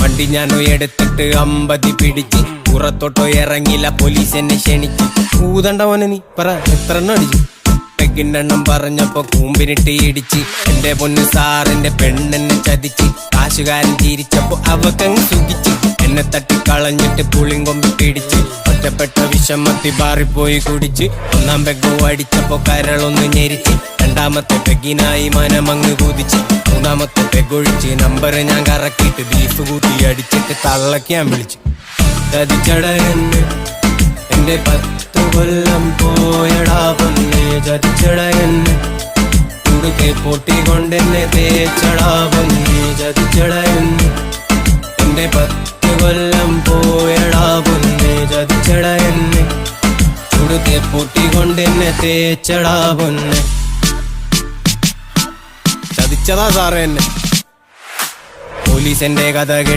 വണ്ടി ഞാനോ എടുത്തിട്ട് 50 പിടിച്ച് പുറത്തോട്ടോ ഇറങ്ങില്ല പോലീസ് എന്നെ ക്ഷണിച്ച്. ഊതണ്ടവനെ നീ പറ എത്ര എണ്ണം അടിച്ചു? പെക്കിണ്ടെണ്ണം പറഞ്ഞപ്പോ കൂമ്പിനിട്ട് ഇടിച്ച്. എന്റെ പൊന്ന് സാറിന്റെ പെണ്ണെന്നെ ചതിച്ച്. കാശുകാരൻ തിരിച്ചപ്പോ അവക്കങ്ങ് സുഖിച്ച്. എന്നെ തട്ടിക്കളഞ്ഞിട്ട് പുളിങ്കൊമ്പ് പിടിച്ച്. ഒറ്റപ്പെട്ട വിഷമത്തി ബാറിപ്പോയി കുടിച്ച്. 1-ാം പെഗോ അടിച്ചപ്പോ കരളൊന്ന് ഞെരിച്ച്. 2-ാമത്തെ പെഗിനായി മനമങ്ങ് കുതിച്ച്. 3-ാമത്തെ പെഗൊഴിച്ച് നമ്പർ ഞാൻ കറക്കിയിട്ട് ബീഫ് കൂട്ടി അടിച്ചിട്ട് തള്ളക്കാൻ വിളിച്ച്. ചതിച്ചട എന്നെ എന്റെ 10 കൊല്ലം പോയടാ പൊന്നെ. ചതിച്ചട എന്നെ ഉടുക്കെ പൊട്ടിക്കൊണ്ടെന്നെ തേച്ചടാ പൊന്നെ. ചതിച്ചട എന്നെ എന്റെ 10 കൊല്ലം പോയടാ പൊന്നെ. ചതിച്ചട എന്നെ ഉടുക്കെ പൊട്ടിക്കൊണ്ടെന്നെ തേച്ചടാ പൊന്നെ. ചതിച്ചതാ സാറേ എന്നെ. പോലീസ് എന്റെ കഥ കേട്ട്